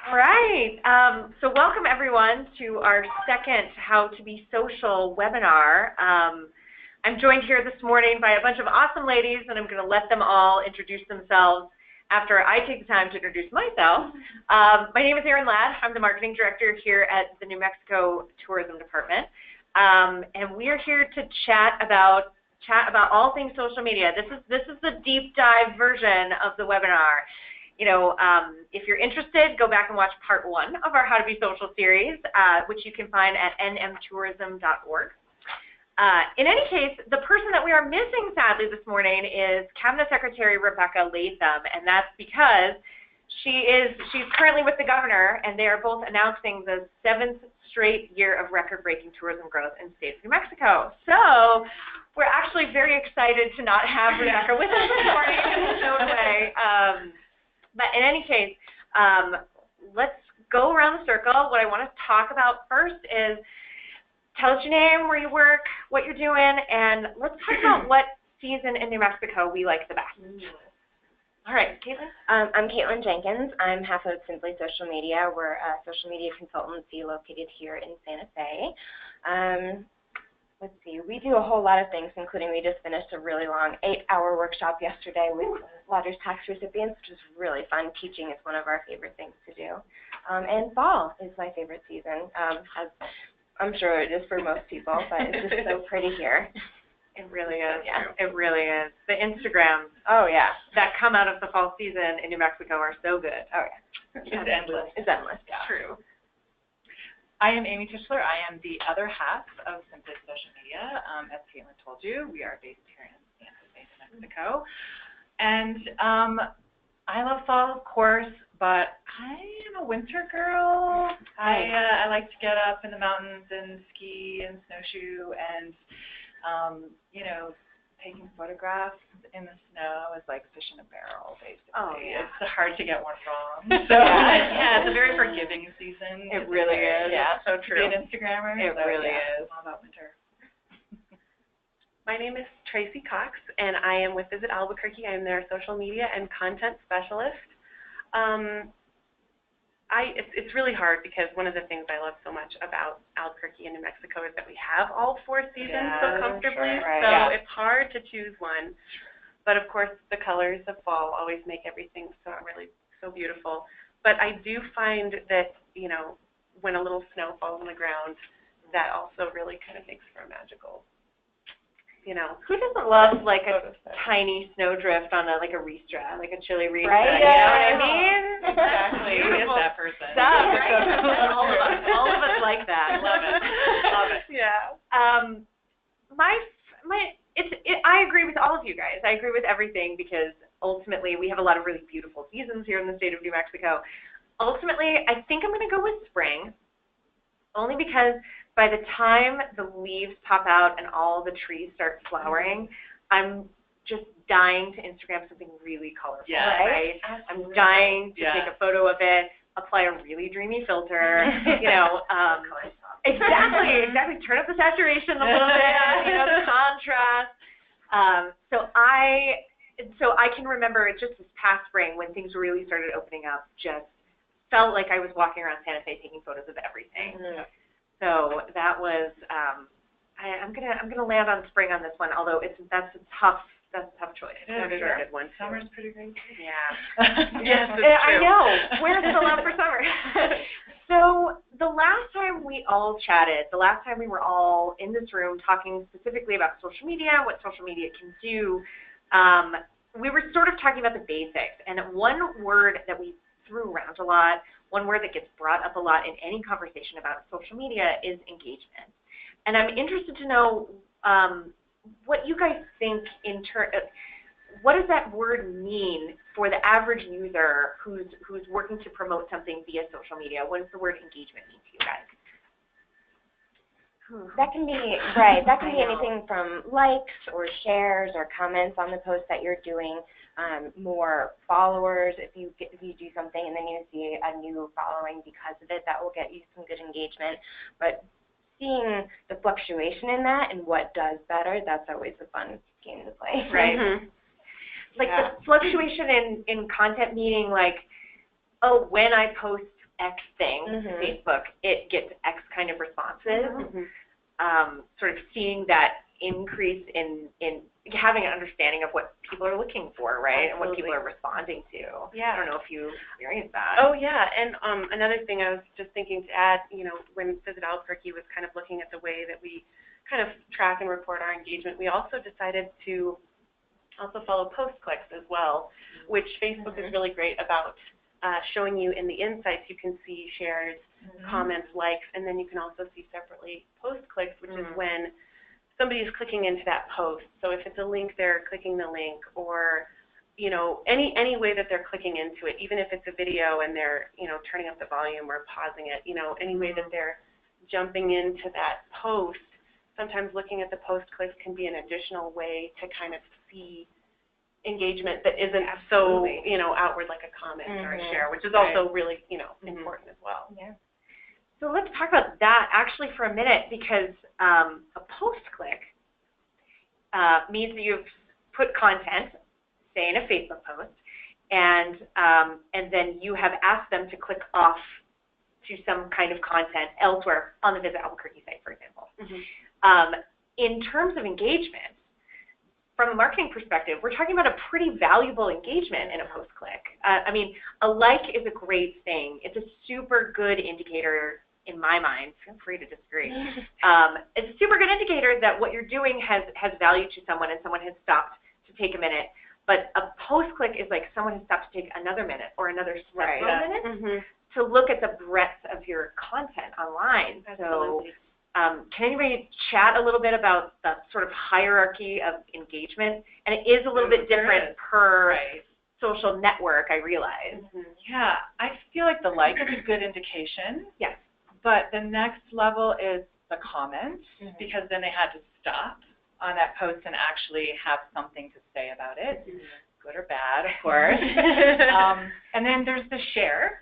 All right. So welcome everyone to our second How to Be Social webinar. I'm joined here this morning by a bunch of awesome ladies, and I'm going to let them all introduce themselves after I take the time to introduce myself. My name is Erin Ladd. I'm the marketing director here at the New Mexico Tourism Department, and we are here to chat about all things social media. This is the deep dive version of the webinar. You know, if you're interested, go back and watch part 1 of our How to Be Social series, which you can find at nmtourism.org. In any case, the person that we are missing, sadly, this morning is Cabinet Secretary Rebecca Latham, and that's because she's currently with the governor, and they are both announcing the 7th straight year of record-breaking tourism growth in the state of New Mexico. So we're actually very excited to not have Rebecca with us this morning in no way. But in any case, let's go around the circle. What I want to talk about first is tell us your name, where you work, what you're doing, and let's talk about what season in New Mexico we like the best. All right, Caitlin? I'm Caitlin Jenkins. I'm half of Simply Social Media. We're a social media consultancy located here in Santa Fe. Let's see, we do a whole lot of things, including we just finished a really long 8-hour workshop yesterday with Lodgers Tax recipients, which was really fun. Teaching is one of our favorite things to do. And fall is my favorite season, as I'm sure it is for most people, but it's just so pretty here. It really is. Yeah. It really is. The Instagrams that come out of the fall season in New Mexico are so good. Oh, yeah. It's endless. It's endless. Yeah. True. I am Amy Tischler. I am the other half of Simply Social Media. As Caitlin told you, we are based here in Santa Fe, New Mexico. And I love fall, of course, but I am a winter girl. I like to get up in the mountains and ski and snowshoe and, you know, taking photographs in the snow is like fish in a barrel, basically. Oh, yeah. It's hard to get one wrong. So, yeah, it's a very forgiving season. It really is. Yeah, so true. To be an Instagrammer. It really is. It's all about winter. My name is Tracy Cox, and I am with Visit Albuquerque. I'm their social media and content specialist. It's really hard because one of the things I love so much about Albuquerque and New Mexico is that we have all 4 seasons so comfortably, so it's hard to choose one. But of course, the colors of fall always make everything so beautiful. But I do find that, you know, when a little snow falls on the ground, that also really kind of makes for a magical, you know. Who doesn't love like a tiny snowdrift on a ristra, like a chili ristra? Right? You know what I mean? Exactly. Beautiful It's that person. stuff. All of us like that. Love it. Love it. Yeah. I agree with all of you guys. I agree with everything because ultimately we have a lot of really beautiful seasons here in the state of New Mexico. Ultimately, I think I'm going to go with spring, only because by the time the leaves pop out and all the trees start flowering, I'm just dying to Instagram something really colorful, right? I'm dying to take a photo of it, apply a really dreamy filter, you know, exactly, turn up the saturation a little bit, you know, the contrast. So I can remember just this past spring when things really started opening up, just felt like I was walking around Santa Fe taking photos of everything. Mm-hmm. So that was I'm gonna land on spring on this one, although that's a tough choice. It is a good one. Summer's pretty great. Yeah. Yes, it's true. I know. Where's the love for summer? So the last time we all chatted, the last time we were all in this room talking specifically about social media, what social media can do, we were sort of talking about the basics. And one word that we threw around a lot, one word that gets brought up a lot in any conversation about social media is engagement. And I'm interested to know what you guys think what does that word mean for the average user who's working to promote something via social media? What does the word engagement mean to you guys? That can be, right, that can be anything from likes or shares or comments on the post that you're doing, more followers. If you do something and then you see a new following because of it, that will get you some good engagement. But seeing the fluctuation in that and what does better, that's always a fun game to play. Right. Mm-hmm. Like the fluctuation in content, meaning like, oh, when I post X thing to Facebook, it gets X kind of responses. Sort of seeing that increase in having an understanding of what people are looking for, right? Absolutely. And what people are responding to. Yeah. I don't know if you experienced that. Oh, yeah. And another thing I was just thinking to add, when Visit Albuquerque was kind of looking at the way that we kind of track and report our engagement, we also decided to also follow post clicks as well, which Facebook is really great about showing you in the insights. You can see shares, comments, likes, and then you can also see separately post clicks, which is when somebody is clicking into that post. So if it's a link, they're clicking the link, or any way that they're clicking into it, even if it's a video and they're turning up the volume or pausing it, any way that they're jumping into that post. Sometimes looking at the post clicks can be an additional way to kind of see engagement that isn't so outward like a comment or a share, which is also really important as well. Yeah. So let's talk about that actually for a minute, because a post click means that you've put content, say in a Facebook post, and then you have asked them to click off to some kind of content elsewhere on the Visit Albuquerque site, for example. In terms of engagement, from a marketing perspective, we're talking about a pretty valuable engagement in a post click. I mean, a like is a great thing. It's a super good indicator in my mind. Feel free to disagree. It's a super good indicator that what you're doing has value to someone and someone has stopped to take a minute. But a post click is like someone has stopped to take another minute or another several minutes to look at the breadth of your content online. Absolutely. So can anybody chat a little bit about the sort of hierarchy of engagement? And it is a little bit different per social network, I realize. Yeah, I feel like the like is a good indication. Yes. But the next level is the comments, because then they had to stop on that post and actually have something to say about it, good or bad, of course. And then there's the share,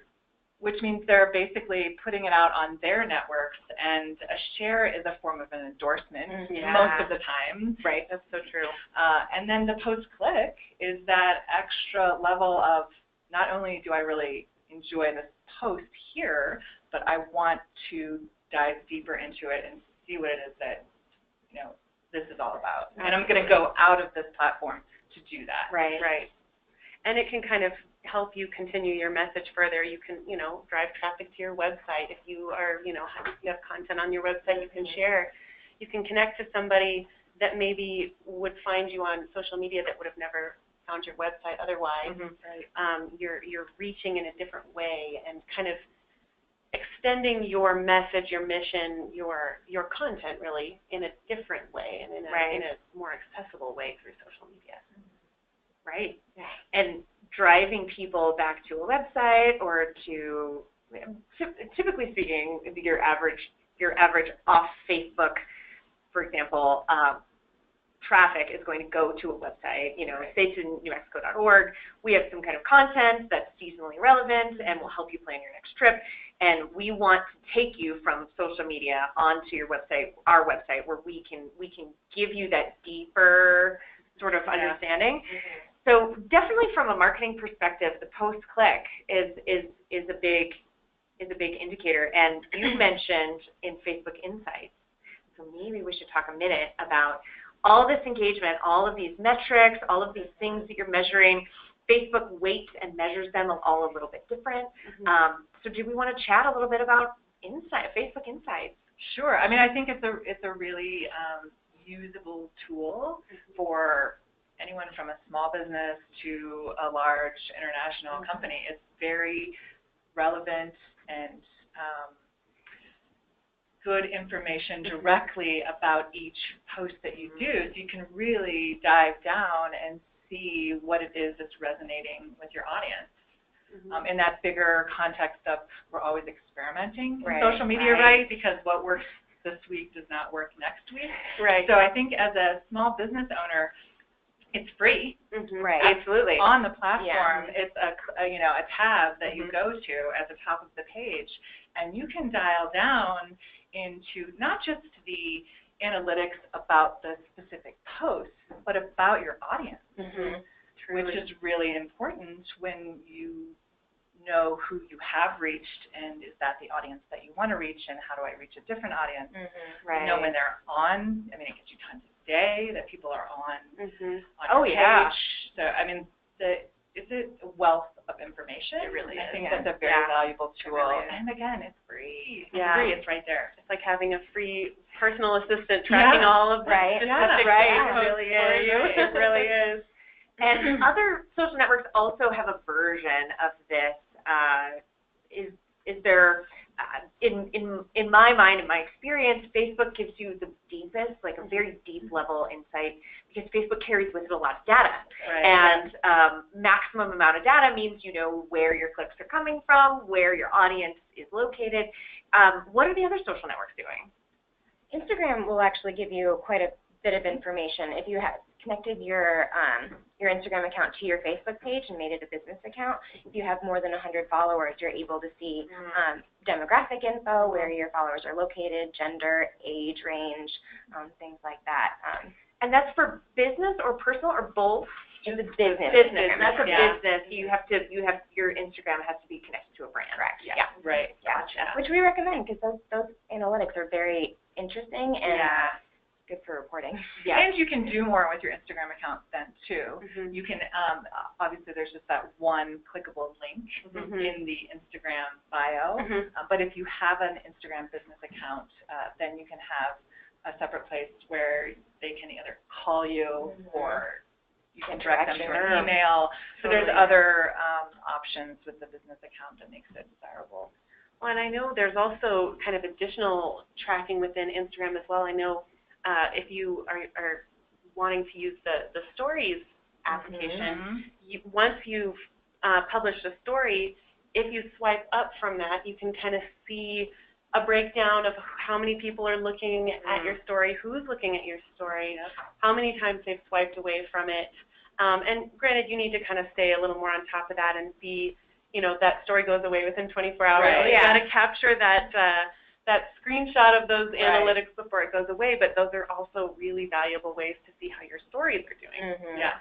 which means they're basically putting it out on their networks, and a share is a form of an endorsement most of the time. Right, that's so true. And then the post-click is that extra level of not only do I really enjoy this post here, but I want to dive deeper into it and see what it is that, this is all about. And I'm going to go out of this platform to do that. Right. Right. And it can kind of help you continue your message further. You can, drive traffic to your website. If you are, you have content on your website you can share. You can connect to somebody that maybe would find you on social media that would have never found your website otherwise. You're reaching in a different way and kind of extending your message, your mission, your content really in a different way and in a more accessible way through social media. Right. Yeah. And driving people back to a website or to, typically speaking, your average off Facebook, for example, traffic is going to go to a website. Say to newmexico.org. We have some kind of content that's seasonally relevant and will help you plan your next trip. And we want to take you from social media onto your website, our website, where we can give you that deeper sort of understanding. So definitely from a marketing perspective, the post-click is a big indicator. And you mentioned in Facebook Insights, so maybe we should talk a minute about all this engagement, all of these metrics, all of these things that you're measuring. Facebook weights and measures them all a little bit different. So do we want to chat a little bit about Facebook Insights? Sure. I mean, I think it's a really usable tool for anyone from a small business to a large international company. It's very relevant and good information directly about each post that you do, so you can really dive down and see what it is that's resonating with your audience. In that bigger context of we're always experimenting in social media, right? Because what works this week does not work next week. Right. So I think as a small business owner, it's free. Right. Absolutely. On the platform, it's a tab that you go to at the top of the page, and you can dial down into not just the analytics about the specific posts, but about your audience, which is really important when you know who you have reached, and is that the audience that you want to reach, and how do I reach a different audience? Right. You know when they're on. I mean, it gives you times of day that people are on Oh, your yeah. page. So I mean, it's a wealth of information. It really I is. think that's a very valuable tool. really is. And again, it's free. It's Yeah. free. It's right there. It's like having a free personal assistant tracking all of the Right. statistics Right, that it you really post for is. you. It really is. And other social networks also have a version of this. Is there, in my mind, in my experience, Facebook gives you the deepest, like a very deep level insight, because Facebook carries with it a lot of data. Right. And maximum amount of data means you know where your clicks are coming from, where your audience is located. What are the other social networks doing? Instagram will actually give you quite a bit of information. If you have connected your Instagram account to your Facebook page and made it a business account, if you have more than 100 followers, you're able to see demographic info, where your followers are located, gender, age range, things like that. And that's for business or personal or both? It's a business. Business. That's a Yeah. business. You have your Instagram has to be connected to a brand. Correct. Yeah. Right. Yeah. Gotcha. Which we recommend, because those analytics are very interesting and good for reporting. Yeah. And you can do more with your Instagram account then too. You can obviously there's just that one clickable link in the Instagram bio. But if you have an Instagram business account, then you can have a separate place where they can either call you or you can direct them to an email. So there's other options with the business account that makes it desirable. Well, and I know there's also kind of additional tracking within Instagram as well. I know if you are wanting to use the Stories application, once you've published a story, if you swipe up from that, you can kind of see a breakdown of how many people are looking at your story, who's looking at your story, how many times they've swiped away from it. And granted, you need to kind of stay a little more on top of that and be, you know, that story goes away within 24 hours. Right. You got to capture that that screenshot of those analytics before it goes away, but those are also really valuable ways to see how your stories are doing. Yeah.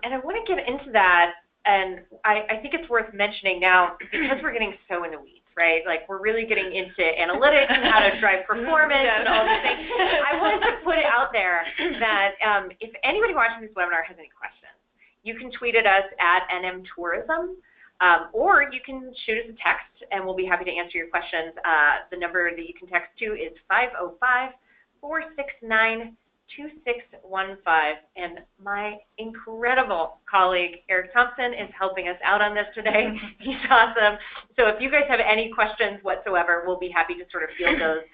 And I want to get into that, and I think it's worth mentioning now, because we're getting so in the weeds, right? Like, we're really getting into analytics and how to drive performance and all these things. I wanted to put it out there that if anybody watching this webinar has any questions, you can tweet at us at NM Tourism, or you can shoot us a text, and we'll be happy to answer your questions. The number that you can text to is 505-469-2615, and my incredible colleague Eric Thompson is helping us out on this today. He's awesome. So if you guys have any questions whatsoever, we'll be happy to sort of field those,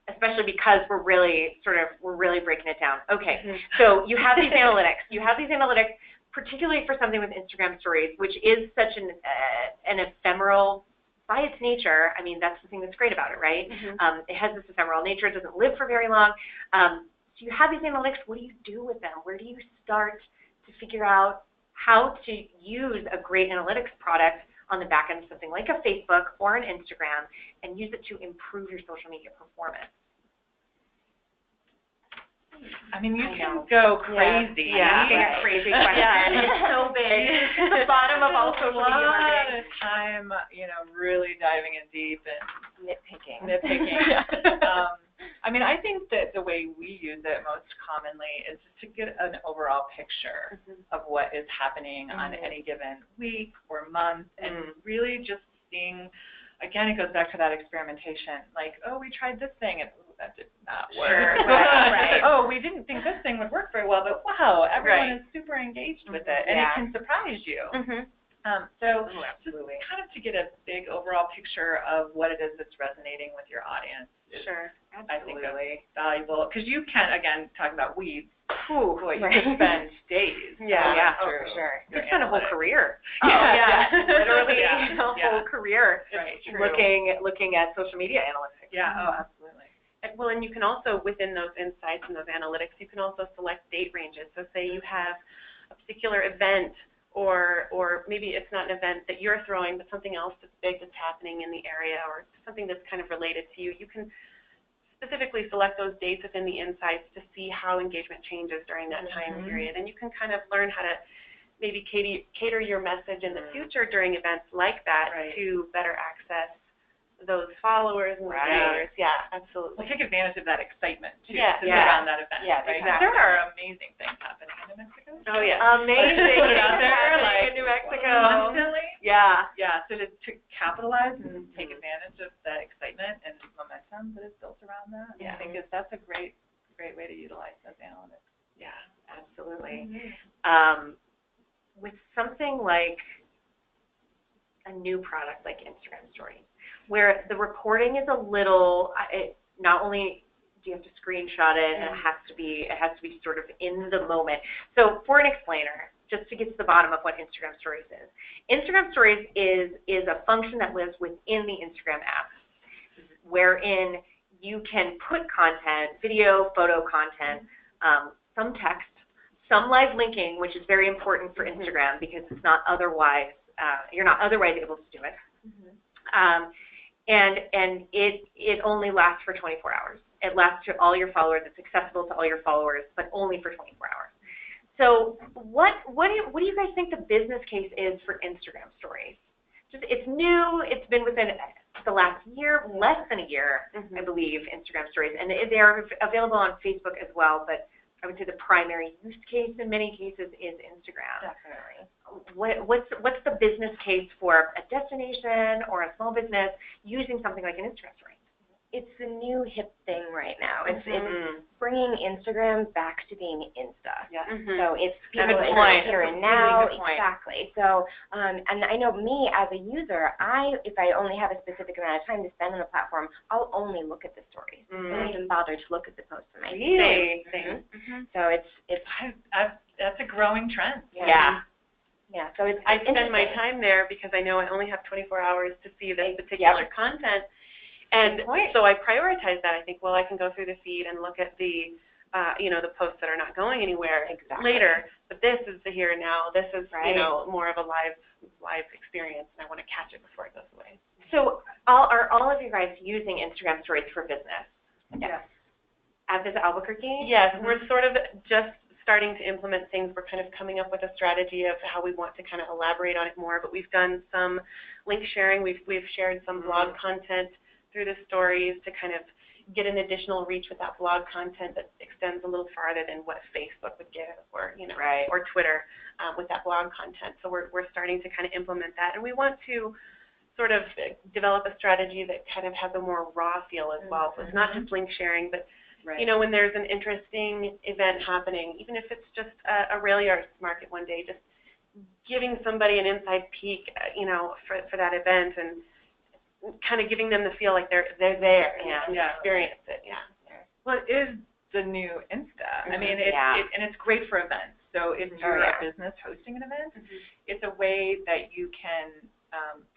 especially because we're really breaking it down. Okay, so you have these analytics. You have these analytics, particularly for something with Instagram Stories, which is such an ephemeral. By its nature, I mean, that's the thing that's great about it, right? It has this ephemeral nature. It doesn't live for very long. So you have these analytics. What do you do with them? Where do you start to figure out how to use a great analytics product on the back end of something like a Facebook or an Instagram and use it to improve your social media performance? I mean, you can go crazy. Yeah, a crazy question. It's so big. It's the bottom of all social media marketing. Time, you know, really diving in deep and Nitpicking. I mean, I think that the way we use it most commonly is to get an overall picture of what is happening on any given week or month, and really just seeing, again, it goes back to that experimentation. Like, oh, we tried this thing, and that did not work. Sure, right. Oh, we didn't think this thing would work very well, but wow, everyone is super engaged with it, and it can surprise you. So just kind of to get a big overall picture of what it is that's resonating with your audience is, I think, really valuable. Because you can, again, talking about weeds, you could spend days. For sure. You could spend a whole career. Literally a whole career looking at social media analytics. Absolutely. Well, and you can also, within those insights and those analytics, you can also select date ranges. So say you have a particular event, or maybe it's not an event that you're throwing, but something else that's big that's happening in the area, or something that's kind of related to you. You can specifically select those dates within the insights to see how engagement changes during that time period. And you can kind of learn how to maybe cater your message in the future during events like that to better access those followers and viewers. Yeah, absolutely. We'll take advantage of that excitement too around that event. Yeah, right? exactly. There are amazing things happening in New Mexico. Oh yeah, Amazing Put it out there, happening like, in New Mexico. Constantly. Yeah. Yeah, so to capitalize and take advantage of that excitement and momentum that is built around that, I think that's a great way to utilize those analytics. Yeah, absolutely. Mm-hmm. With something like a new product like Instagram Stories, where the reporting is a little, not only do you have to screenshot it, and it has to be sort of in the moment. So for an explainer, just to get to the bottom of what Instagram Stories is. Instagram Stories is a function that lives within the Instagram app, wherein you can put content, video, photo content, some text, some live linking, which is very important for Instagram because it's not otherwise, you're not otherwise able to do it. And it only lasts for 24 hours. It lasts to all your followers. It's accessible to all your followers, but only for 24 hours. So what do you guys think the business case is for Instagram Stories? It's new. It's been within the last year, less than a year, I believe, Instagram Stories. And they are available on Facebook as well, but I would say the primary use case in many cases is Instagram. Definitely. What's the business case for a destination or a small business using something like an Instagram Story? It's the new hip thing right now. It's bringing Instagram back to being Insta. Yeah. So it's people Good in point. here and That's a now. really good point. Exactly. So, and I know me as a user, if I only have a specific amount of time to spend on the platform, I'll only look at the stories. I don't even bother to look at the posts on my feed. Really? So it's that's a growing trend. Yeah. Yeah. So it's I spend my interesting. time there because I know I only have 24 hours to see this particular content. And so I prioritize that. I think, well, I can go through the feed and look at the, the posts that are not going anywhere later. But this is the here and now. This is, more of a live experience, and I want to catch it before it goes away. So are all of you guys using Instagram Stories for business? Yes. As is Albuquerque? Yes, we're sort of just starting to implement things. We're kind of coming up with a strategy of how we want to kind of elaborate on it more. But we've done some link sharing. We've shared some blog content through the stories to kind of get an additional reach with that blog content that extends a little farther than what Facebook would give, or or Twitter with that blog content. So we're starting to kind of implement that, and we want to sort of develop a strategy that kind of has a more raw feel as well. So it's not just link sharing, but when there's an interesting event happening, even if it's just a rail yards market one day, just giving somebody an inside peek, for that event and kind of giving them the feel like they're there and experience it. Yeah. Well, it is the new Insta. I mean, and it's great for events. So if you're a business hosting an event, it's a way that you can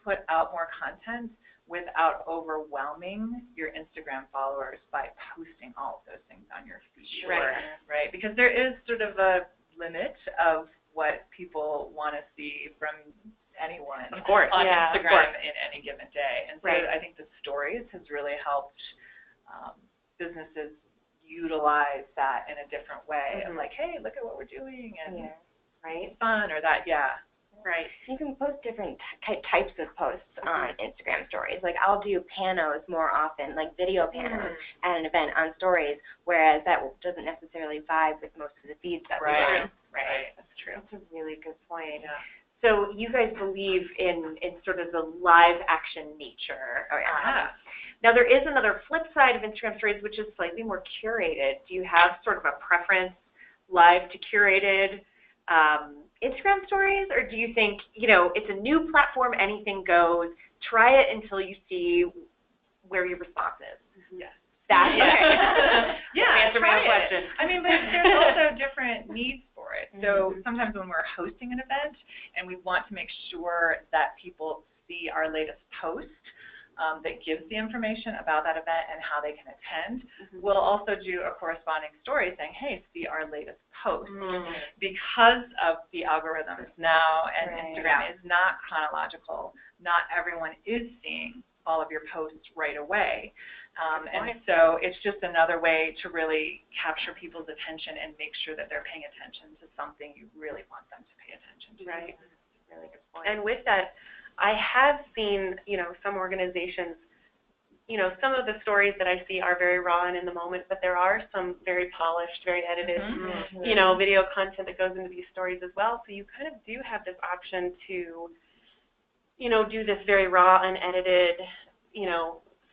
put out more content without overwhelming your Instagram followers by posting all of those things on your feed. Right. Because there is sort of a limit of what people want to see from anyone on Instagram in any given day. And so I think the stories has really helped businesses utilize that in a different way of like, hey, look at what we're doing and fun or that, You can post different types of posts on Instagram Stories. Like I'll do panos more often, like video panos at an event on Stories, whereas that doesn't necessarily vibe with most of the feeds that we run. Right. That's true. That's a really good point. Yeah. So you guys believe in sort of the live action nature. Now there is another flip side of Instagram Stories, which is slightly more curated. Do you have sort of a preference, live to curated Instagram Stories, or do you think, it's a new platform, anything goes, try it until you see where your response is? Yes. That's Answer my question. I mean, but there's also different needs for it. So sometimes when we're hosting an event and we want to make sure that people see our latest post that gives the information about that event and how they can attend, we'll also do a corresponding story saying, hey, see our latest post. Because of the algorithms now and Instagram is not chronological, not everyone is seeing all of your posts right away. And so it's just another way to really capture people's attention and make sure that they're paying attention to something you really want them to pay attention to. Right. Really good point. And with that, I have seen, some organizations, some of the stories that I see are very raw and in the moment, but there are some very polished, very edited, video content that goes into these stories as well. So you kind of do have this option to, do this very raw, unedited,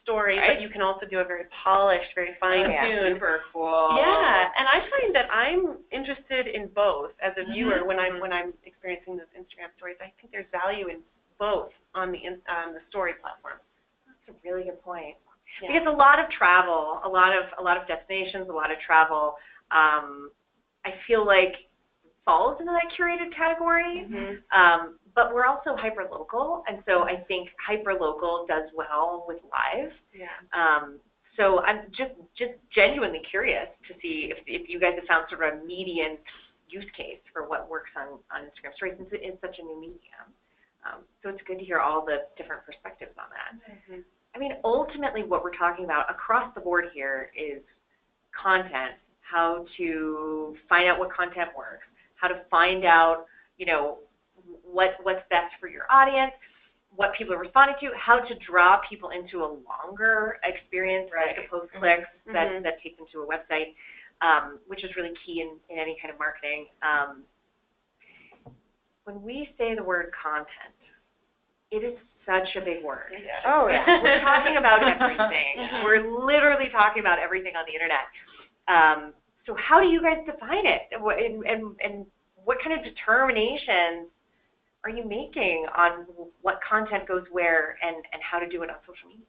story, Right. but you can also do a very polished, very fine-tuned. Super cool. Yeah, and I find that I'm interested in both as a viewer when I'm experiencing those Instagram stories. I think there's value in both on the story platform. That's a really good point. Yeah. Because a lot of travel, a lot of destinations, a lot of travel, I feel like falls into that curated category. But we're also hyper-local, and so I think hyper-local does well with live. Yeah. So I'm just genuinely curious to see if you guys have found sort of a median use case for what works on Instagram Stories, since it is such a new medium. So it's good to hear all the different perspectives on that. I mean, ultimately what we're talking about across the board here is content, how to find out what content works, how to find out, what's best for your audience, what people are responding to, how to draw people into a longer experience, like a post-clicks that takes them to a website, which is really key in any kind of marketing. When we say the word content, it is such a big word. Oh, yeah. We're talking about everything. We're literally talking about everything on the internet. So how do you guys define it? And what kind of determinations are you making on what content goes where and how to do it on social media?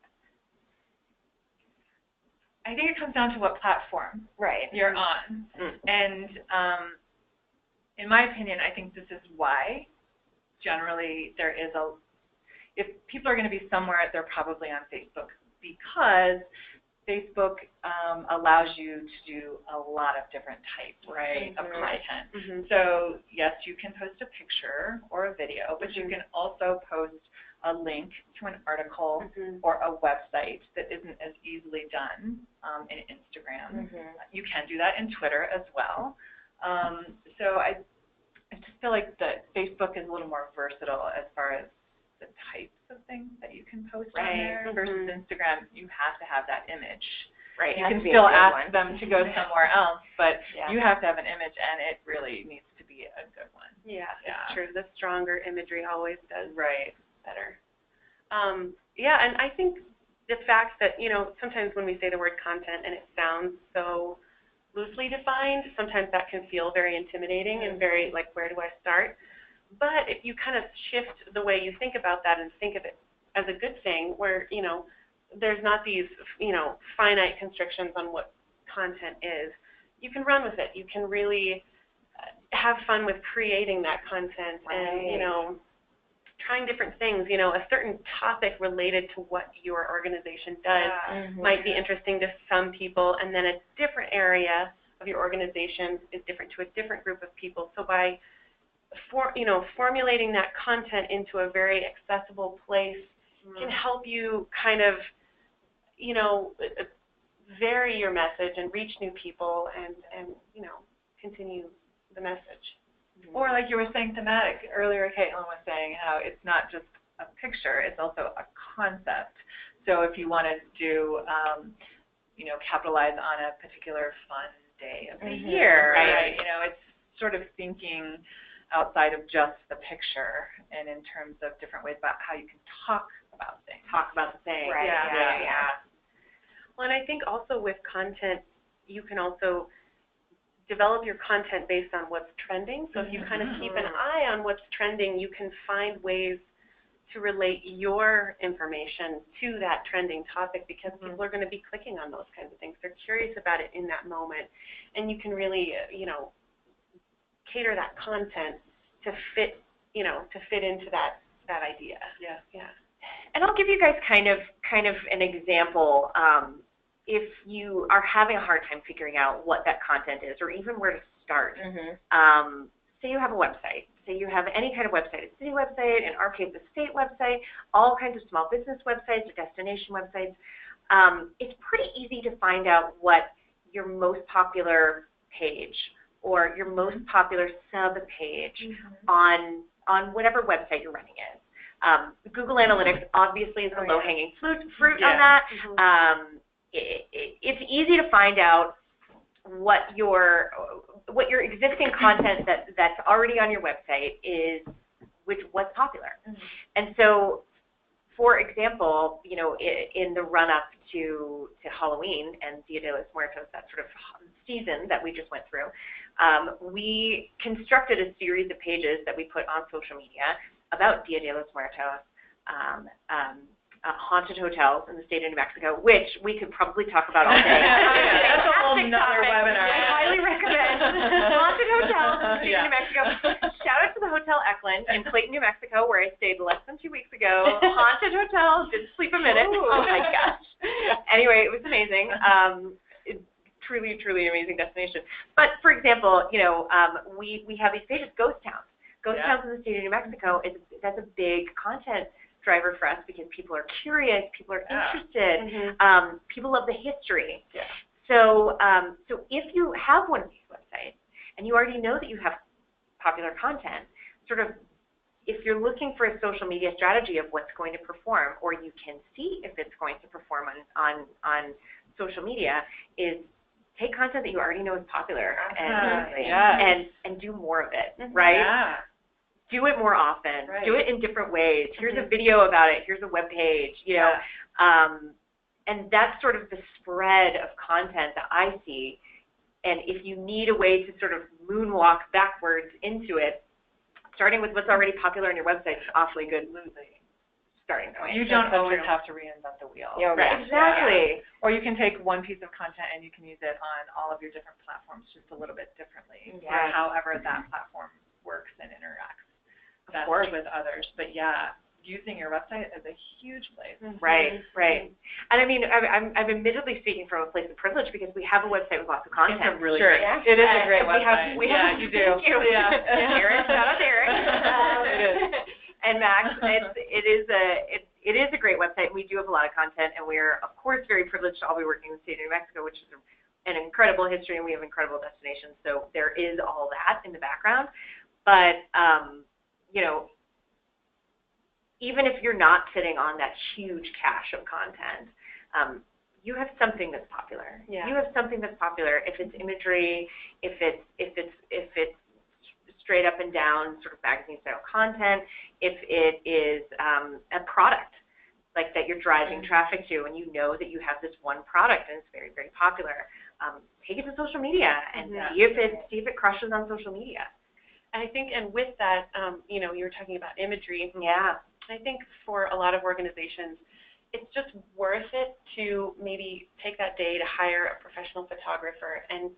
I think it comes down to what platform you're on. And in my opinion, I think this is why generally there is if people are going to be somewhere, they're probably on Facebook, because Facebook allows you to do a lot of different types of content. So yes, you can post a picture or a video, but you can also post a link to an article or a website that isn't as easily done in Instagram. You can do that in Twitter as well. So I just feel like that Facebook is a little more versatile as far as the types of things that you can post on there versus Instagram. You have to have that image. Right. You can still ask them to go somewhere else, but you have to have an image, and it really needs to be a good one. Yeah, it's true. The stronger imagery always does better. And I think the fact that, sometimes when we say the word content and it sounds so loosely defined, sometimes that can feel very intimidating and very like, where do I start? But if you kind of shift the way you think about that and think of it as a good thing, where, there's not these, finite constrictions on what content is, you can run with it. You can really have fun with creating that content and, trying different things. A certain topic related to what your organization does might be interesting to some people, and then a different area of your organization is different to a different group of people. So by formulating that content into a very accessible place can help you kind of, vary your message and reach new people and continue the message. Or like you were saying, thematic. Earlier, Caitlin was saying how it's not just a picture, it's also a concept. So if you want to do, capitalize on a particular fun day of the year, right? It's sort of thinking outside of just the picture and in terms of different ways about how you can talk about things. Right. Yeah. Well, and I think also with content, you can also develop your content based on what's trending. So if you kind of keep an eye on what's trending, you can find ways to relate your information to that trending topic, because people are going to be clicking on those kinds of things. They're curious about it in that moment. And you can really, cater that content to fit into that idea. Yeah. And I'll give you guys kind of an example. If you are having a hard time figuring out what that content is, or even where to start, say you have a website, say you have any kind of website, a city website, in our case, a state website, all kinds of small business websites or destination websites. it's pretty easy to find out what your most popular page or your most popular sub-page on whatever website you're running is. Google Analytics obviously is the low-hanging fruit on that. It's easy to find out what your existing content that's already on your website is, what's popular. And so, for example, you know, in the run-up to Halloween and Dia de los Muertos, that sort of season that we just went through, we constructed a series of pages that we put on social media about Dia de los Muertos, haunted hotels in the state of New Mexico, which we could probably talk about all day. That's a whole nother webinar. I highly recommend haunted hotels in the state of New Mexico. Shout out to the Hotel Eklund in Clayton, New Mexico, where I stayed less than 2 weeks ago. Haunted hotel, didn't sleep a minute. Oh my gosh. Anyway, it was amazing. Truly, truly amazing destination. But for example, you know, we have these pages, ghost towns. Ghost towns in the state of New Mexico, that's a big content driver for us because people are curious, people are interested, people love the history. So if you have one of these websites and you already know that you have popular content, sort of if you're looking for a social media strategy of what's going to perform, or you can see if it's going to perform on social media, is take content that you already know is popular and do more of it, right? Yeah. Do it more often. Right. Do it in different ways. Here's a video about it. Here's a web page. You know, and that's sort of the spread of content that I see. And if you need a way to sort of moonwalk backwards into it, starting with what's already popular on your website is awfully good starting point. You don't always have to reinvent the wheel. Yeah, right. Exactly. Yeah. Or you can take one piece of content and you can use it on all of your different platforms just a little bit differently, or however that platform works and interacts with others. But using your website is a huge place. Right. And I mean, I'm admittedly speaking from a place of privilege because we have a website with lots of content. It's a really great. It is a great website. You do. Thank you. Erin, shout out to Erin. It is. And Max, it is a great website. We do have a lot of content, and we're of course very privileged to all be working in the state of New Mexico, which is an incredible history, and we have incredible destinations. So there is all that in the background, but you know, even if you're not sitting on that huge cache of content, you have something that's popular. Yeah. You have something that's popular. If it's imagery, if it's straight up and down sort of magazine style content, if it is a product like that you're driving traffic to, and you know that you have this one product and it's very, very popular, take it to social media and see if it crushes on social media. And I think, and with that, you know, you were talking about imagery. Yeah. I think for a lot of organizations, it's just worth it to maybe take that day to hire a professional photographer and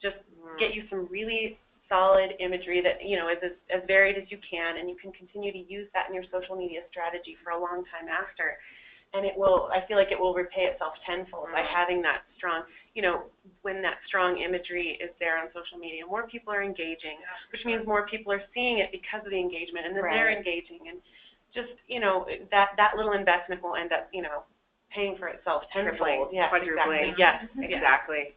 just get you some really solid imagery that, you know, is as varied as you can, and you can continue to use that in your social media strategy for a long time after. And it will, I feel like it will repay itself tenfold by having that strong, you know, when that strong imagery is there on social media, more people are engaging, which means more people are seeing it because of the engagement, and then they're engaging. And just, you know, that little investment will end up, you know, paying for itself tenfold. Yeah, exactly. Yes, exactly.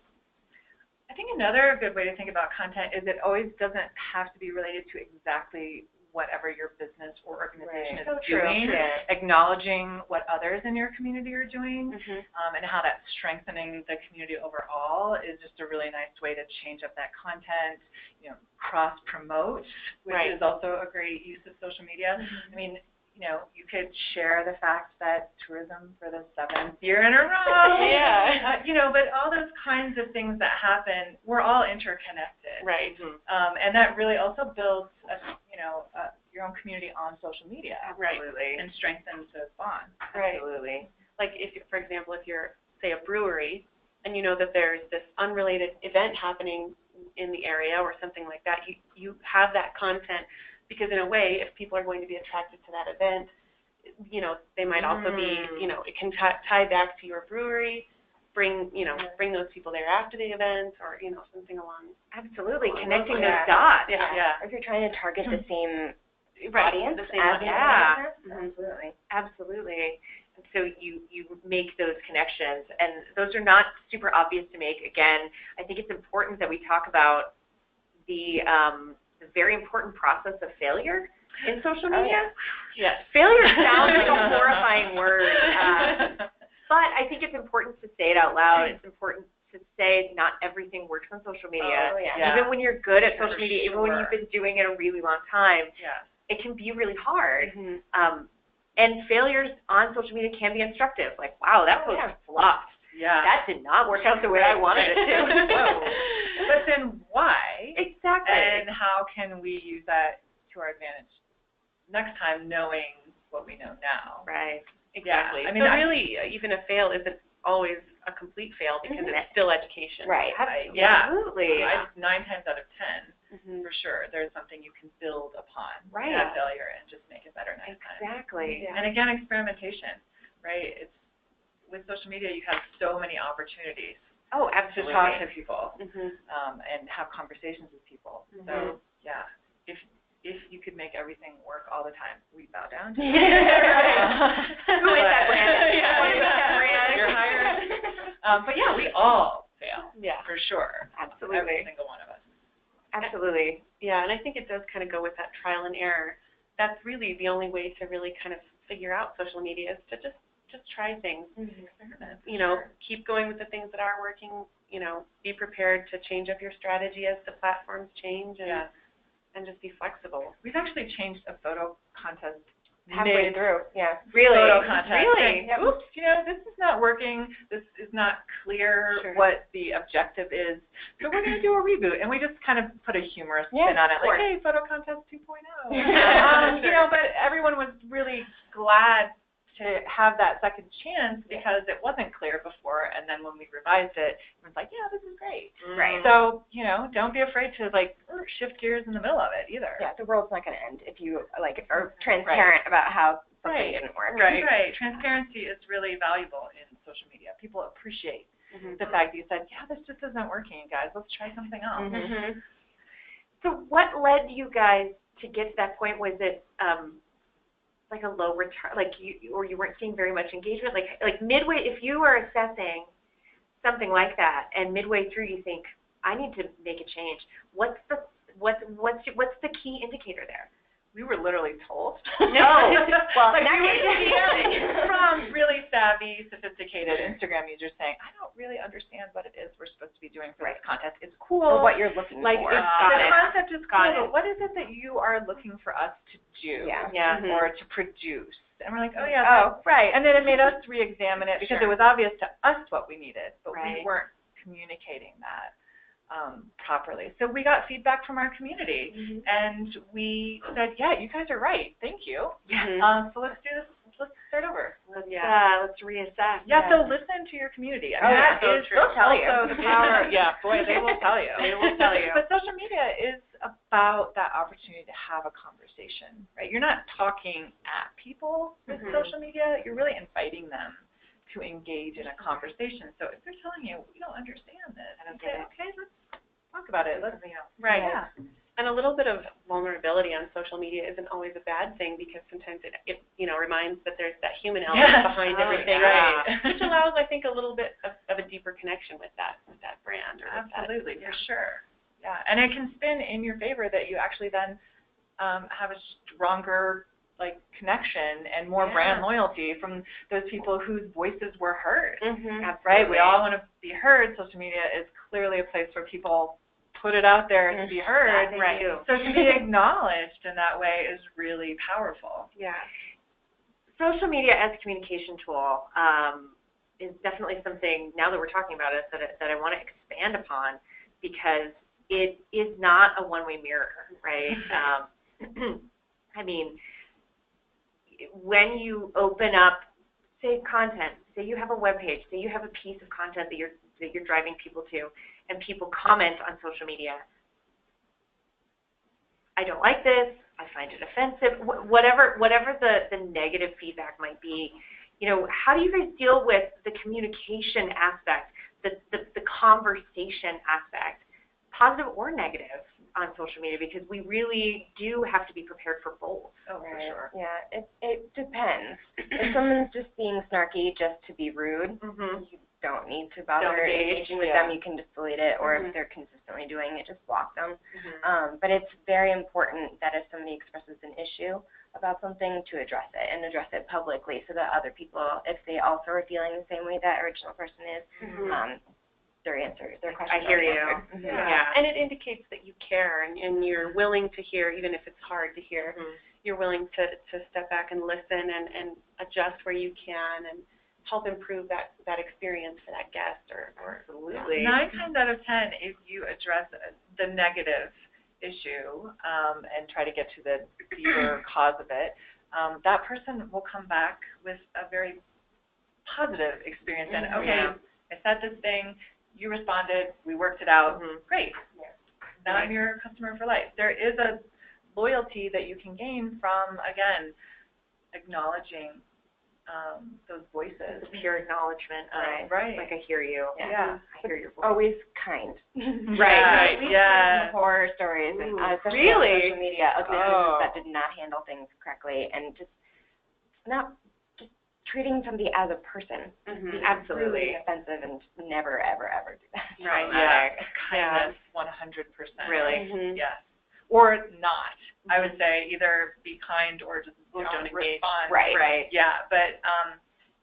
I think another good way to think about content is it always doesn't have to be related to exactly whatever your business or organization is doing. Acknowledging what others in your community are doing and how that's strengthening the community overall is just a really nice way to change up that content. You know, cross-promote, which is also a great use of social media. I mean, you know, you could share the fact that tourism for the 7th year in a row. You know, but all those kinds of things that happen, we're all interconnected. Right. And that really also builds, your own community on social media. Absolutely. And strengthens those bonds. Absolutely. Like, for example, if you're, say, a brewery, and you know that there's this unrelated event happening in the area or something like that, you have that content. Because in a way, if people are going to be attracted to that event, you know, they might also be, you know, it can tie back to your brewery, bring those people there after the event, or, you know, something along. Absolutely, connecting those dots. Or if you're trying to target the same audience. The same audience. Absolutely. so you make those connections, and those are not super obvious to make. Again, I think it's important that we talk about the very important process of failure in social media. Yes. Failure sounds like a horrifying word, but I think it's important to say it out loud. It's important to say not everything works on social media. Oh, yeah. Even when you're good at social For media, even when you've been doing it a really long time, it can be really hard. And failures on social media can be instructive. Like, wow, that post flopped. Yeah. That did not work out the way I wanted it to. Whoa. But then why? Exactly. And how can we use that to our advantage next time, knowing what we know now? Right. Exactly. Yeah. I mean, so really, even a fail isn't always a complete fail because it's still education. Right. Yeah. Absolutely. 9 times out of 10, for sure, there's something you can build upon that failure and just make it better next time. Exactly. And again, experimentation, right? It's with social media, you have so many opportunities Oh, to absolutely. talk to people and have conversations with people. So yeah, if you could make everything work all the time, we bow down to you. Who is that brand? Yeah, Who is that brand? You're hired. But yeah, we all fail. Yeah. For sure. Absolutely. Every single one of us. Absolutely. Yeah, and I think it does kind of go with that trial and error. That's really the only way to really kind of figure out social media is to just try things. Experiment. You know, keep going with the things that are working. You know, be prepared to change up your strategy as the platforms change, and just be flexible. We've actually changed a photo contest Halfway through, Really? photo contest. Really? And, oops, this is not working. This is not clear what the objective is. So we're going to do a reboot. And we just kind of put a humorous spin on it, like, hey, photo contest 2.0. But everyone was really glad to have that second chance because it wasn't clear before, and then when we revised it, it was like, yeah, this is great. Right. So, don't be afraid to, shift gears in the middle of it, either. Yeah, the world's not going to end if you, are transparent about how something didn't work. Right. Transparency is really valuable in social media. People appreciate the fact that you said, yeah, this just isn't working, guys. Let's try something else. So what led you guys to get to that point? Was it like a low return, or you weren't seeing very much engagement? Like midway, if you are assessing something like that, and midway through you think, I need to make a change. What's the key indicator there? We were literally told. No. Well, we were hearing from really savvy, sophisticated Instagram users saying, I don't really understand what it is we're supposed to be doing for this contest. It's cool. Or what you're looking for. The concept is cool, but what is it that you are looking for us to do or to produce? And we're like, right. And then it made us re-examine it because it was obvious to us what we needed, but we weren't communicating that properly. So we got feedback from our community, and we said, yeah, you guys are right. Thank you. So let's do this. Let's start over. Let's reassess. Yeah, so listen to your community. I mean, that is they'll tell you. also the power. Yeah, boy, they will tell you. They will tell you. But social media is about that opportunity to have a conversation, right? You're not talking at people with social media. You're really inviting them to engage in a conversation. So if they're telling you, we don't understand this, okay, let's talk about it. Let's, Right. Yeah. And a little bit of vulnerability on social media isn't always a bad thing because sometimes it reminds that there's that human element behind everything, which allows, I think, a little bit of a deeper connection with that brand. Or Absolutely, for sure. Yeah, and it can spin in your favor that you actually then have a stronger connection and more brand loyalty from those people whose voices were heard. Right? We all want to be heard. Social media is clearly a place where people put it out there to be heard. So to be acknowledged in that way is really powerful. Yeah. Social media as a communication tool is definitely something, now that we're talking about it, that I want to expand upon, because it is not a one-way mirror, right? I mean, when you open up, say, content, say you have a web page, say you have a piece of content that you're driving people to, and people comment on social media, I don't like this, I find it offensive, whatever the negative feedback might be, how do you guys deal with the communication aspect, the conversation aspect, positive or negative, on social media, because we really do have to be prepared for both. Oh, for sure. Yeah, it depends. If someone's just being snarky just to be rude, you don't need to bother engaging with them. You can just delete it, or if they're consistently doing it, just block them. But it's very important that if somebody expresses an issue about something, to address it, and address it publicly, so that other people, if they also are feeling the same way that original person is, their questions. I hear you. Yeah. And it indicates that you care, and you're willing to hear, even if it's hard to hear. You're willing to step back and listen and adjust where you can, and help improve that experience for that guest or Absolutely. 9 times out of 10, if you address the negative issue and try to get to the deeper cause of it, that person will come back with a very positive experience. And okay, I said this thing, you responded, we worked it out, great. Now I'm your customer for life. There is a loyalty that you can gain from, again, acknowledging those voices. The pure acknowledgement of, like, I hear you. Yeah. I hear your voice. Always kind. Right. Horror stories, especially really? on social media, of businesses that did not handle things correctly, and just treating somebody as a person. Absolutely. Really offensive, and never, ever, ever do that. Right. Kindness, 100%. Really? Yes. Or not. I would say either be kind or just don't respond. Right. Yeah, but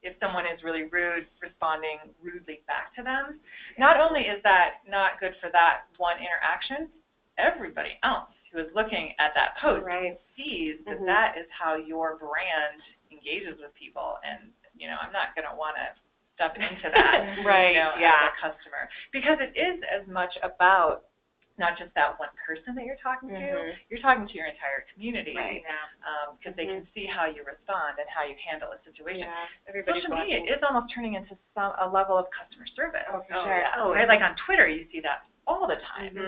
if someone is really rude, responding rudely back to them, not only is that not good for that one interaction, everybody else who is looking at that post sees that that is how your brand engages with people, and I'm not going to want to step into that as a customer, because it is as much about not just that one person that you're talking to, you're talking to your entire community, because they can see how you respond and how you handle a situation. Social media is almost turning into a level of customer service. Oh, for sure. Right? Like on Twitter, you see that all the time.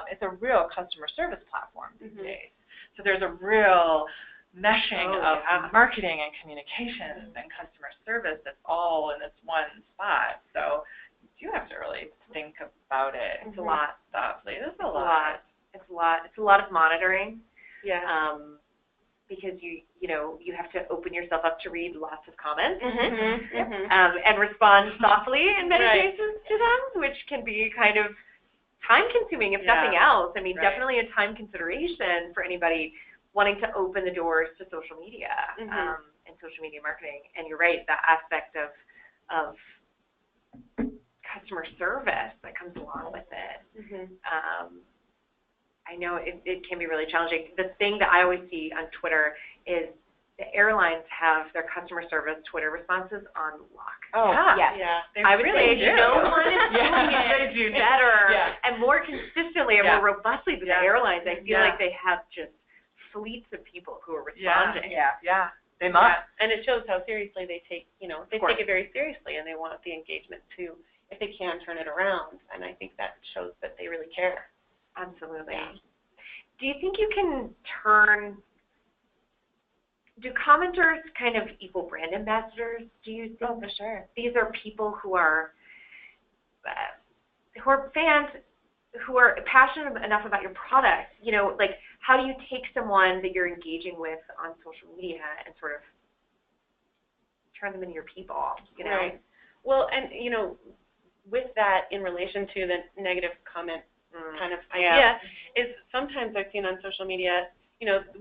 It's a real customer service platform these days. So there's a real meshing of marketing and communications and customer service that's all in this one spot. So you have to really think about it. It's a lot. Thoughtfully. It's a lot. It's a lot of monitoring. Yeah. Because you have to open yourself up to read lots of comments and respond thoughtfully in many cases to them, which can be kind of time-consuming, if nothing else. I mean, definitely a time consideration for anybody wanting to open the doors to social media and social media marketing. And you're right, that aspect of customer service that comes along with it. I know it can be really challenging. The thing that I always see on Twitter is the airlines have their customer service Twitter responses on lock. I would say no one is doing it to do better and more consistently and more robustly than the airlines. I feel like they have just fleets of people who are responding. They must. And it shows how seriously they take, they take it very seriously, and they want the engagement to, if they can, turn it around. And I think that shows that they really care. Absolutely. Do you think you can do commenters kind of equal brand ambassadors? Do you think? Oh, for sure. These are people who are fans, who are passionate enough about your product. Like, how do you take someone that you're engaging with on social media and sort of turn them into your people, Right. Well, and, with that, in relation to the negative comment kind of idea, is sometimes I've seen on social media,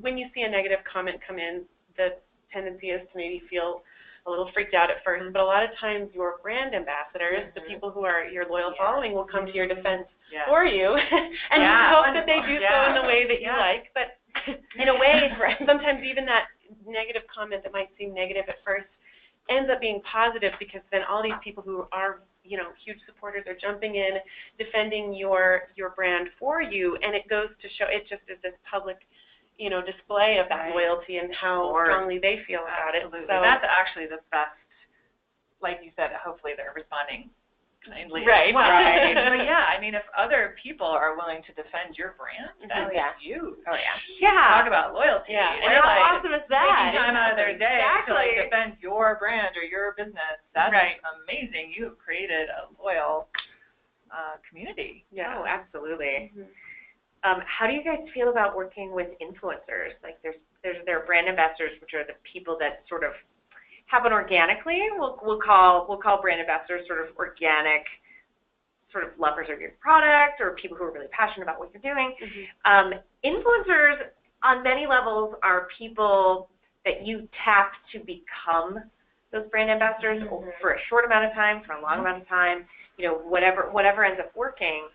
when you see a negative comment come in, the tendency is to maybe feel a little freaked out at first, but a lot of times your brand ambassadors, the people who are your loyal following, will come to your defense for you and hope that they do so in the way that you like. But in a way, sometimes even that negative comment that might seem negative at first ends up being positive, because then all these people who are huge supporters are jumping in, defending your brand for you, and it goes to show, it just is this public display of that loyalty and how strongly they feel about it. So that's actually the best. Like you said, hopefully they're responding kindly. Right. But I mean, if other people are willing to defend your brand, that's huge. Talk about loyalty. And how awesome is that? Taking time out of their day to defend your brand or your business. That's amazing. You have created a loyal community. Oh, absolutely. how do you guys feel about working with influencers? Like there are brand ambassadors, which are the people that sort of happen organically. We'll call brand ambassadors sort of organic, sort of lovers of your product or people who are really passionate about what you're doing. Influencers on many levels are people that you tap to become those brand ambassadors for a short amount of time, for a long amount of time, whatever ends up working.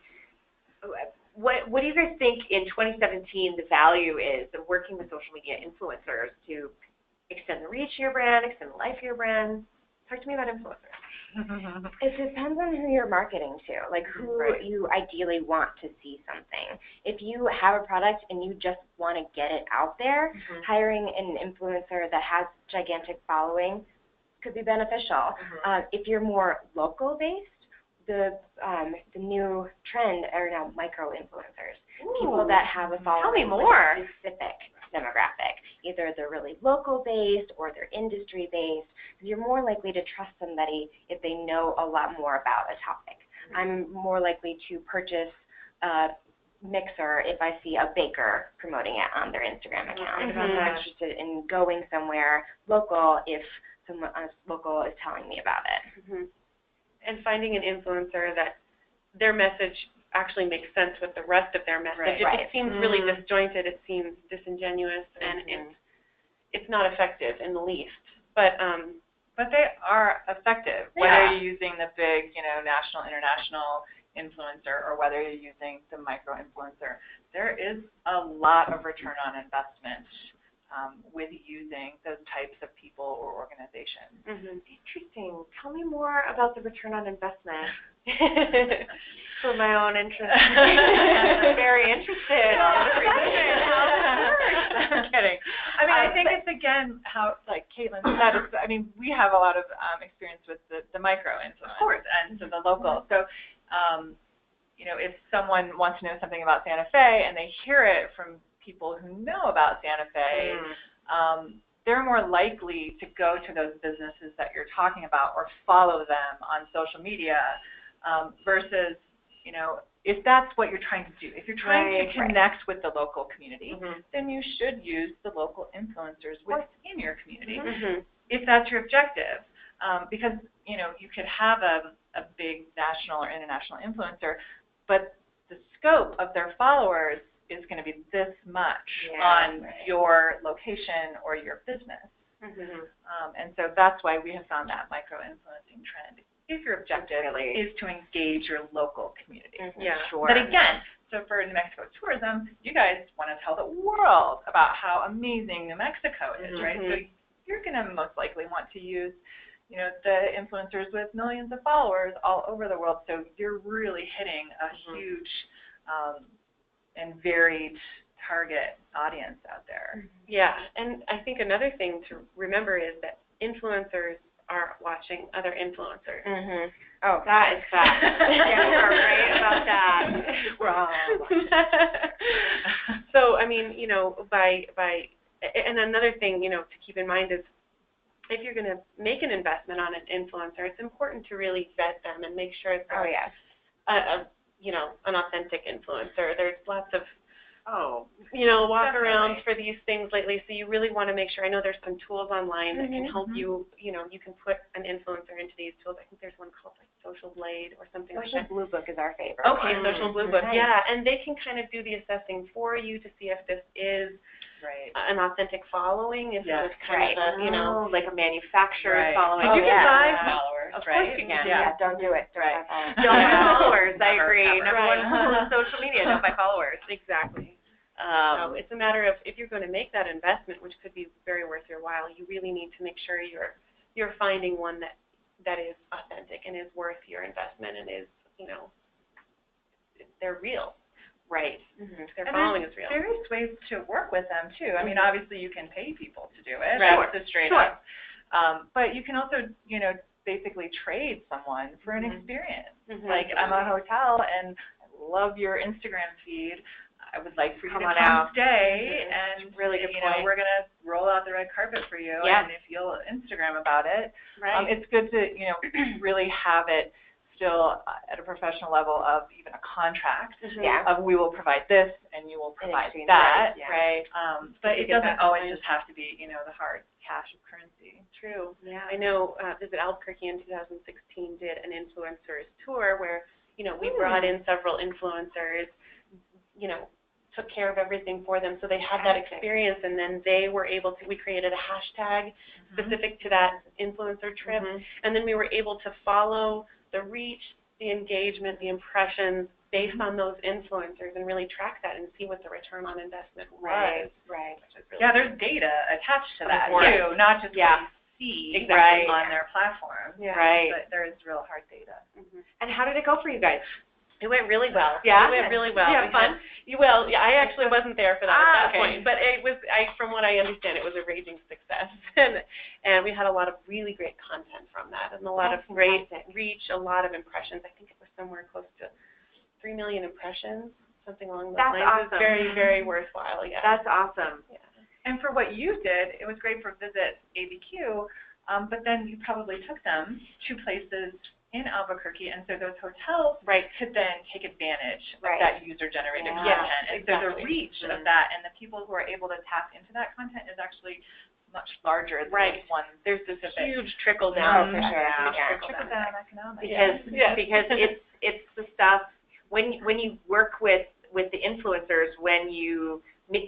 What do you guys think in 2017 the value is of working with social media influencers to extend the reach of your brand, extend the life of your brand? Talk to me about influencers. It depends on who you're marketing to, like who you ideally want to see something. If you have a product and you just want to get it out there, hiring an influencer that has gigantic following could be beneficial. If you're more local based, the new trend are now micro influencers, people that have a following. Tell me more. With a specific demographic. Either they're really local based or they're industry based. You're more likely to trust somebody if they know a lot more about a topic. I'm more likely to purchase a mixer if I see a baker promoting it on their Instagram account. I'm more interested in going somewhere local if someone local is telling me about it. And finding an influencer that their message actually makes sense with the rest of their message. If it seems really disjointed, it seems disingenuous, and it's not effective in the least. But they are effective, whether you're using the big, national, international influencer or whether you're using the micro influencer. There is a lot of return on investment with using those types of people or organizations. Interesting. Tell me more about the return on investment. For my own interest. Very interested. I'm kidding. I think it's, again, how, like Caitlin said, we have a lot of experience with the micro influence and so the local. So, if someone wants to know something about Santa Fe and they hear it from people who know about Santa Fe, they're more likely to go to those businesses that you're talking about or follow them on social media versus, if that's what you're trying to do. If you're trying to connect with the local community, then you should use the local influencers within your community if that's your objective. Because, you could have a big national or international influencer, but the scope of their followers is going to be this much on your location or your business. And so that's why we have found that micro-influencing trend. If your objective is to engage your local community. But again, so for New Mexico tourism, you guys want to tell the world about how amazing New Mexico is, right? So you're going to most likely want to use, the influencers with millions of followers all over the world. So you're really hitting a huge and varied target audience out there. Yeah, and I think another thing to remember is that influencers are watching other influencers. Oh, that is fact. You are right about that. We're all watching. So, and another thing, to keep in mind is if you're going to make an investment on an influencer, it's important to really vet them and make sure it's an authentic influencer. There's lots of walk around for these things lately, so you really want to make sure. I know there's some tools online that can help you, you can put an influencer into these tools. I think there's one called like Social Blade or something like that. Social Blue Book is our favorite. Okay, Social Blue Book, and they can kind of do the assessing for you to see if this is an authentic following, if it was kind of like a manufacturer's following. You can buy followers, of course you can. Don't do it. Don't buy followers. I agree. Number one rule of social media: don't buy followers. Exactly. So it's a matter of if you're going to make that investment, which could be very worth your while, you really need to make sure you're finding one that is authentic and is worth your investment and is, they're real. Right. Their following is real. There's various ways to work with them too. Obviously you can pay people to do it. Right. That's straight up. But you can also, basically trade someone for an experience. Like I'm a hotel and I love your Instagram feed. I would like for you to come stay, and really good point. We're going to roll out the red carpet for you, and if you'll Instagram about it, it's good to really have it still at a professional level of even a contract Yeah. of we will provide this and you will provide exchange, that, yeah. right? But it get doesn't that always point. just have to be, you know, the hard cash of currency. True. Yeah. I know Visit Albuquerque in 2016 did an influencers tour where, you know, we brought in several influencers, you know, took care of everything for them, so they had that experience, and then they were able to, we created a hashtag specific to that influencer trip, and then we were able to follow the reach, the engagement, the impressions based on those influencers and really track that and see what the return on investment was. Right. Which is really Yeah, there's data attached to that course. too, not just Yeah. what you see Exactly. on their platform. Yeah. Right. But there is real hard data. And how did it go for you guys? It went really well. Yeah? It went really well. Did you have fun? Well, yeah, I actually wasn't there for that at that okay. point, but it was, from what I understand, it was a raging success. and we had a lot of really great content from that, and a lot of great reach, a lot of impressions. I think it was somewhere close to 3 million impressions, something along those That's lines. awesome. It was very, very worthwhile, yeah. That's awesome. And for what you did, it was great for Visit ABQ, but then you probably took them to places in Albuquerque, and so those hotels could then take advantage of that user-generated content. And so the reach of that and the people who are able to tap into that content is actually much larger than one. There's this specific. huge trickle down. for sure. Yeah. Trickle down economics. Because it's the stuff when you work with the influencers, when you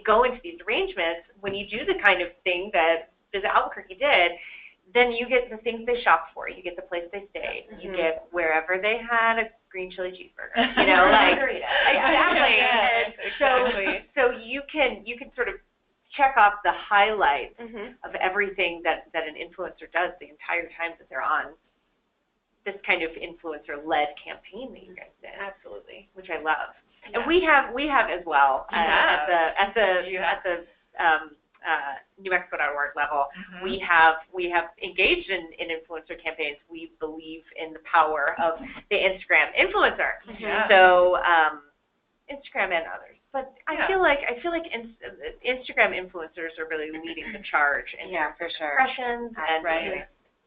go into these arrangements, when you do the kind of thing that Visit Albuquerque did, then you get the things they shopped for. You get the place they stayed. You get wherever they had a green chili cheeseburger. You know, like exactly. And so you can sort of check off the highlights of everything that an influencer does the entire time that they're on this kind of influencer-led campaign that you guys did. Absolutely. Which I love. Yeah. And we have as well at the New Mexico.org level. We have engaged in influencer campaigns. We believe in the power of the Instagram influencer. So Instagram and others. But I feel like Instagram influencers are really leading the charge in for sure. impressions and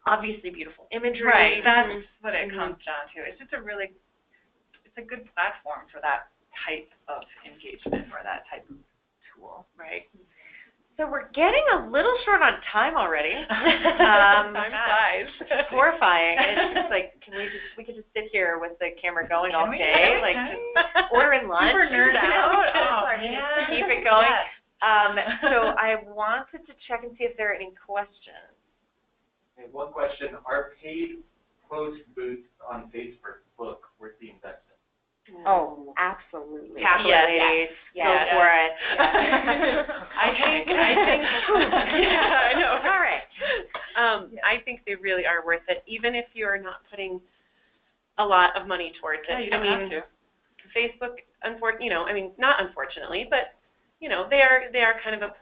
obviously beautiful imagery. Right, that's what it comes down to. It's just it's a good platform for that type of engagement or that type of tool. Right. So we're getting a little short on time already. Time flies. It's horrifying. It's just like, we could just sit here with the camera going all day, like just ordering lunch. Super nerd out. Keep it going. So I wanted to check and see if there are any questions. Okay, one question: are paid post boosts on Facebook worth the investment? Oh, absolutely. Capital ladies, go for it. I think. Yeah, I know. All right. I think they really are worth it, even if you're not putting a lot of money towards it. You don't have to. Facebook, not unfortunately, but they are kind of a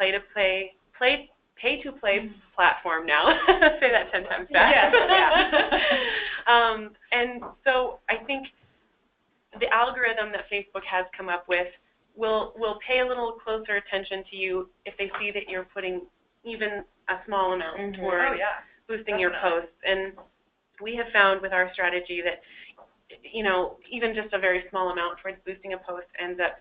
pay-to-play platform now. Say that 10 times fast. And so I think the algorithm that Facebook has come up with will pay a little closer attention to you if they see that you're putting even a small amount towards boosting your posts. And we have found with our strategy that, even just a very small amount towards boosting a post ends up,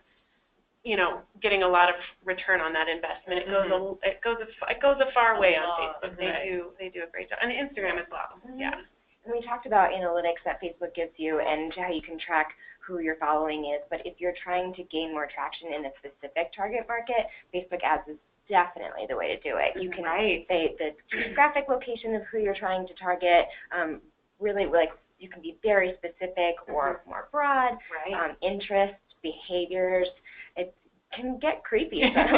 getting a lot of return on that investment. It goes a far way on Facebook. They do a great job, and Instagram as well. Yeah. And we talked about analytics that Facebook gives you and how you can track who your following is, but if you're trying to gain more traction in a specific target market, Facebook ads is definitely the way to do it. You can the geographic location of who you're trying to target, really you can be very specific or more broad, interests, behaviors. It can get creepy. It's so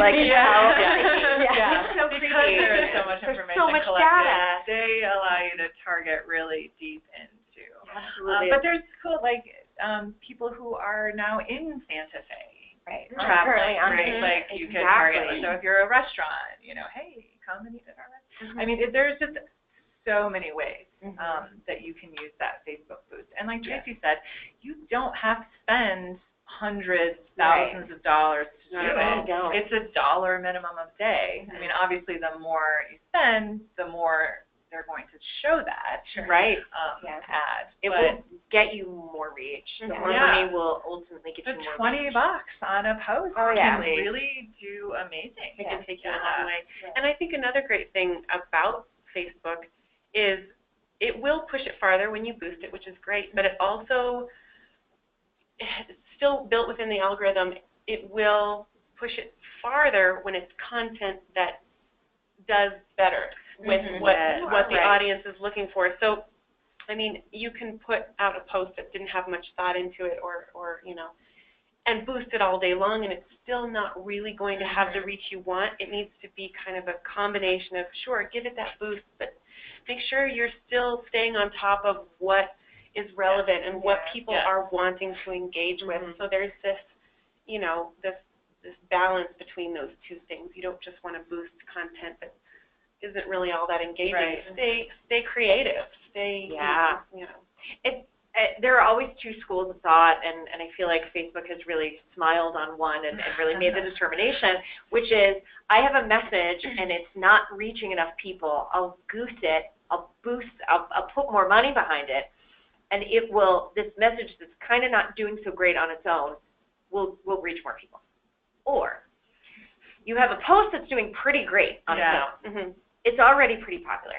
creepy. There is so much information so much collected. data. They allow you to target really deep into. Absolutely. But there's cool, people who are now in Santa Fe. Right. Traveling, Currently right? You could target. So if you're a restaurant, hey, come and eat at our restaurant. There's just so many ways that you can use that Facebook boost. And like Tracy said, you don't have to spend hundreds, thousands of dollars to do it. It's $1 minimum a day. Obviously, the more you spend, the more they're going to show that Right. ad. It will get you more reach. The more money will ultimately get you more $20 on a post can really do amazing. It can take you a long way. And I think another great thing about Facebook is it will push it farther when you boost it, which is great, but it also, it's still built within the algorithm, it will push it farther when it's content that does better with what the audience is looking for. So, I mean, you can put out a post that didn't have much thought into it or you know, and boost it all day long, and it's still not really going to have the reach you want. It needs to be kind of a combination of, sure, give it that boost, but make sure you're still staying on top of what is relevant and what people are wanting to engage with. So there's this, you know, this balance between those two things. You don't just want to boost content that isn't really all that engaging. Stay creative. Stay, you know. There are always two schools of thought, and I feel like Facebook has really smiled on one and really made the determination, which is, I have a message and it's not reaching enough people. I'll goose it. I'll put more money behind it, and it will, this message that's kind of not doing so great on its own will reach more people. Or you have a post that's doing pretty great on its own. It's already pretty popular.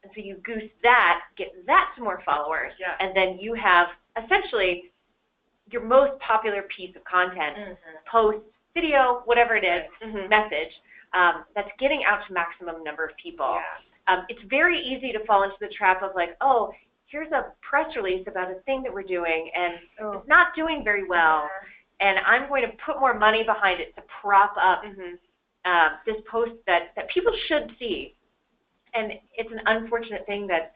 And so you goose that, get that to more followers, and then you have essentially your most popular piece of content, post, video, whatever it is, message, that's getting out to maximum number of people. It's very easy to fall into the trap of like, oh, here's a press release about a thing that we're doing, and it's not doing very well, and I'm going to put more money behind it to prop up this post that people should see. And it's an unfortunate thing that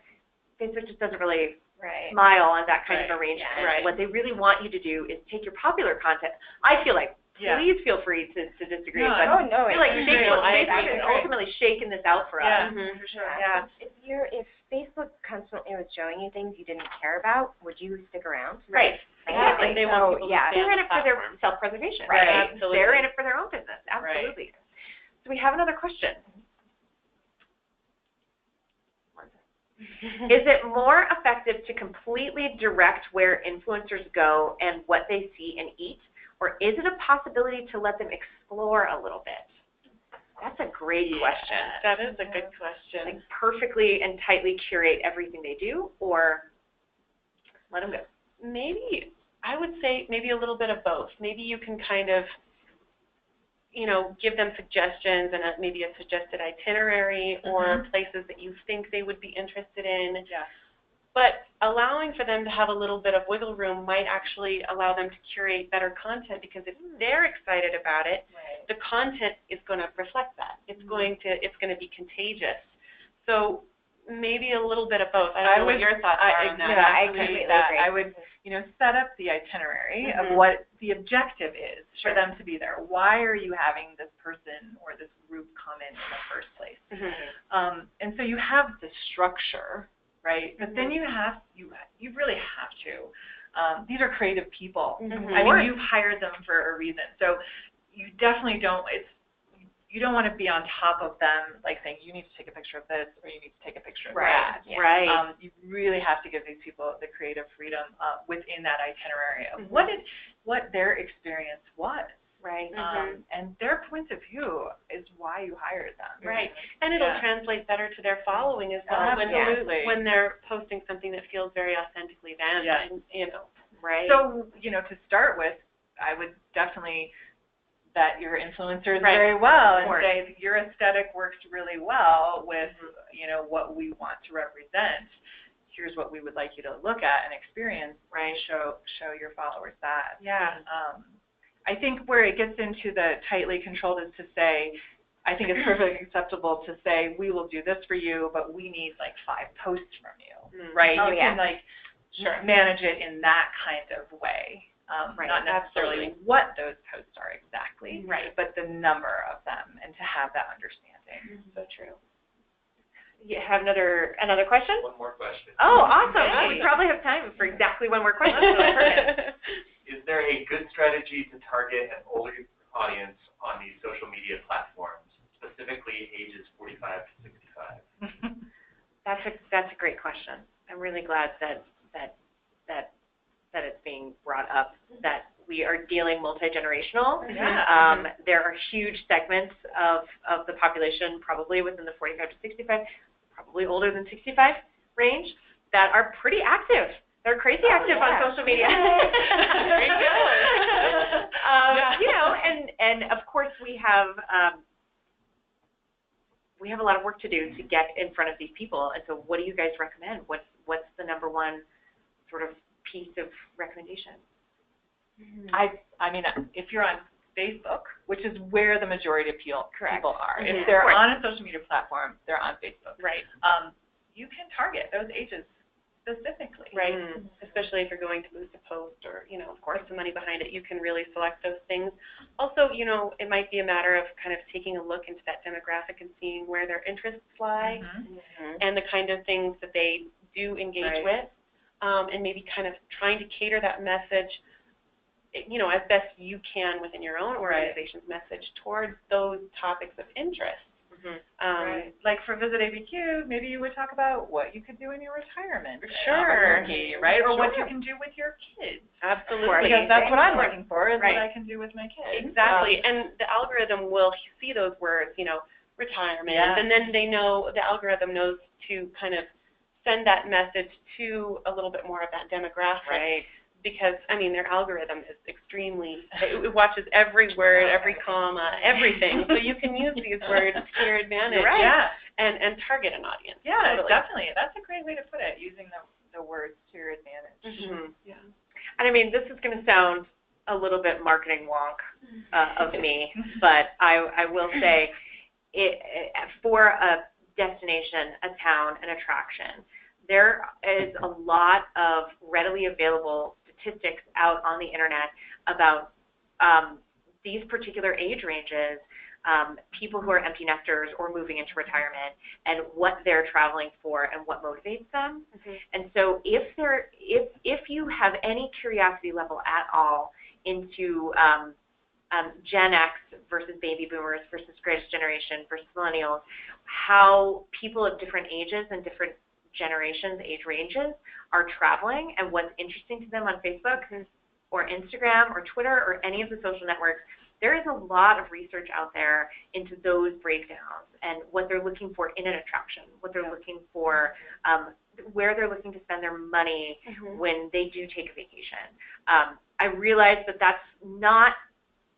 Facebook just doesn't really smile on that kind of arrangement. What they really want you to do is take your popular content. I feel like, please feel free to disagree, but I feel like Facebook is ultimately shaking this out for us. If Facebook constantly was showing you things you didn't care about, would you stick around? Exactly. They want people to stay They're in on it for their platform. self-preservation. Absolutely. They're in it for their own business. Absolutely. So we have another question. Is it more effective to completely direct where influencers go and what they see and eat, or is it a possibility to let them explore a little bit? That's a great question. That is a good question. Like perfectly and tightly curate everything they do, or let them go? Maybe, I would say maybe a little bit of both. Maybe you can kind of, you know, give them suggestions and maybe a suggested itinerary or places that you think they would be interested in. But allowing for them to have a little bit of wiggle room might actually allow them to curate better content, because if they're excited about it, the content is going to reflect that. It's going to be contagious. So maybe a little bit of both. I don't know what your thoughts are on that. I agree with that. I would, you know, set up the itinerary of what the objective is for them to be there. Why are you having this person or this group come in the first place? And so you have the structure, right? But then you really have to. These are creative people. I mean, you've hired them for a reason. So you definitely don't. You don't want to be on top of them, like saying, you need to take a picture of this, or you need to take a picture of that. You really have to give these people the creative freedom within that itinerary of what their experience was. And their point of view is why you hired them. And it'll translate better to their following as well when they're posting something that feels very authentically them. And, you know, So, you know, to start with, I would definitely that your influencers very well and say your aesthetic works really well with, you know, what we want to represent. Here's what we would like you to look at and experience. Show your followers that. I think where it gets into the tightly controlled is to say, I think it's perfectly acceptable to say, we will do this for you, but we need like 5 posts from you, you can like manage it in that kind of way. Not necessarily what those posts are exactly, but the number of them, and to have that understanding. So true. You have another question? One more question. Oh, awesome. We probably have time for exactly one more question. Is there a good strategy to target an older audience on these social media platforms, specifically ages 45 to 65? That's a great question. I'm really glad that it's being brought up, that we are dealing multi-generational. Yeah. There are huge segments of the population, probably within the 45 to 65, probably older than 65 range, that are pretty active. They're crazy active on social media. There you go. You know, and of course we have a lot of work to do to get in front of these people. And so what do you guys recommend? What's the number one sort of piece of recommendation? I mean, if you're on Facebook, which is where the majority of people are, Mm-hmm. if they're on a social media platform, they're on Facebook. Right. You can target those ages specifically. Right. Especially if you're going to boost a post or, you know, of course, the money behind it, you can really select those things. Also, you know, it might be a matter of kind of taking a look into that demographic and seeing where their interests lie and the kind of things that they do engage with, and maybe kind of trying to cater that message, you know, as best you can within your own organization's message towards those topics of interest. Like for Visit ABQ, maybe you would talk about what you could do in your retirement. Sure. Right? Or what you can do with your kids. Absolutely. Because that's what I'm looking for, is what I can do with my kids. Exactly. And the algorithm will see those words, you know, retirement, and then the algorithm knows to kind of send that message to a little bit more of that demographic. Right. Because, I mean, their algorithm is extremely, it watches every word, every comma, everything. So you can use these words to your advantage and target an audience. Yeah, totally. definitely. That's a great way to put it, using the words to your advantage. Yeah. And I mean, this is going to sound a little bit marketing wonk of me, but I will say, for a destination, a town, an attraction, there is a lot of readily available statistics out on the internet about these particular age ranges, people who are empty nesters or moving into retirement, and what they're traveling for and what motivates them. And so if you have any curiosity level at all into Gen X versus baby boomers versus greatest generation versus millennials, how people of different ages and different generations, age ranges are traveling and what's interesting to them on Facebook or Instagram or Twitter or any of the social networks, there is a lot of research out there into those breakdowns and what they're looking for in an attraction, what they're looking for, where they're looking to spend their money when they do take a vacation. I realize that that's not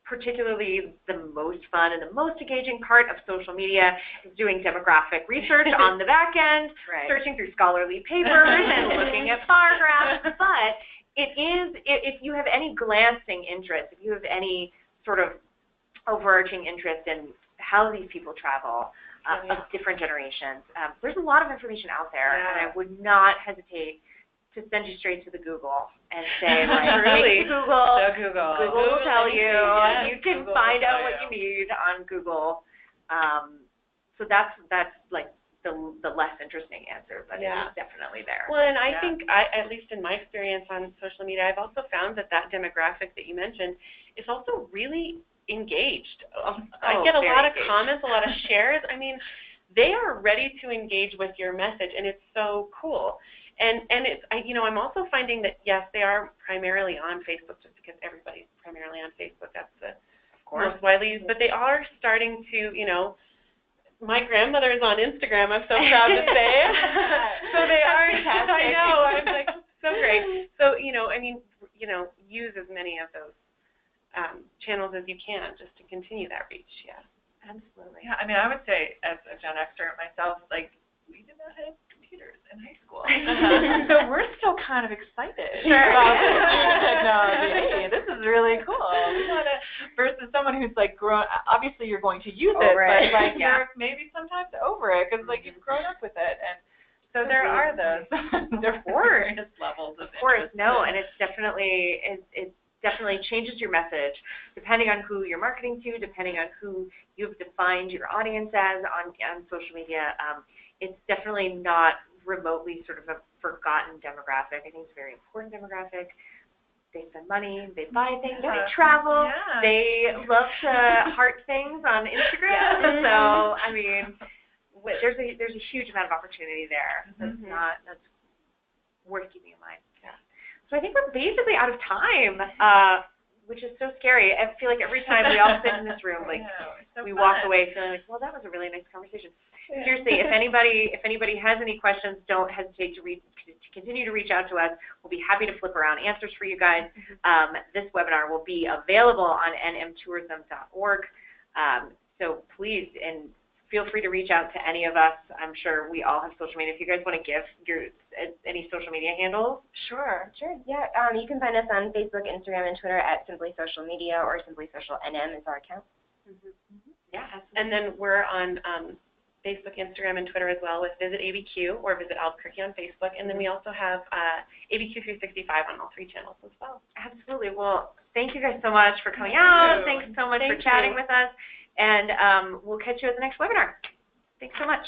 particularly the most fun and the most engaging part of social media, is doing demographic research on the back end, searching through scholarly papers and looking at bar graphs. But it is, if you have any glancing interest, if you have any sort of overarching interest in how these people travel of different generations, there's a lot of information out there, and I would not hesitate to send you straight to the Google and say, like, really? Google will tell you. You can find out what you need on Google. So that's like the less interesting answer, but it's definitely there. Well, and I think, at least in my experience on social media, I've also found that demographic that you mentioned is also really engaged. I get a lot of comments, a lot of shares. I mean, they are ready to engage with your message, and it's so cool. And it's, I'm also finding that, yes, they are primarily on Facebook, just because everybody's primarily on Facebook. That's the most widely used. But they are starting to, my grandmother is on Instagram, I'm so proud to say. So they are, I know, I'm like, so great. So, use as many of those channels as you can just to continue that reach, Absolutely. Yeah, I mean, I would say, as a Gen Xer myself, like, we did not have computers in high school. So we're still kind of excited about this new technology. Hey, this is really cool. We want to, versus someone who's like grown, obviously you're going to use it, but like you're maybe sometimes over it because like you've grown up with it. And so there are those various levels of interest. No, and it's definitely, it definitely changes your message depending on who you're marketing to, depending on who you've defined your audience as on social media. It's definitely not remotely sort of a forgotten demographic. I think it's a very important demographic. They spend money, they buy things, they travel, they love to heart things on Instagram. So, I mean, there's a huge amount of opportunity there. That's worth keeping in mind. Yeah. So I think we're basically out of time, which is so scary. I feel like every time we all sit in this room, like we walk away feeling like, well, that was a really nice conversation. Seriously, if anybody has any questions, don't hesitate to continue to reach out to us. We'll be happy to flip around answers for you guys. This webinar will be available on nmtourism.org. So please, and feel free to reach out to any of us. I'm sure we all have social media. If you guys want to give any social media handles. Sure, yeah. You can find us on Facebook, Instagram, and Twitter at Simply Social Media, or Simply Social NM is our account. Yeah, absolutely. And then we're on Facebook, Instagram, and Twitter as well with Visit ABQ or Visit Albuquerque on Facebook. And then we also have ABQ 365 on all 3 channels as well. Absolutely. Well, thank you guys so much for coming out. Thanks so much for chatting with us. And we'll catch you at the next webinar. Thanks so much.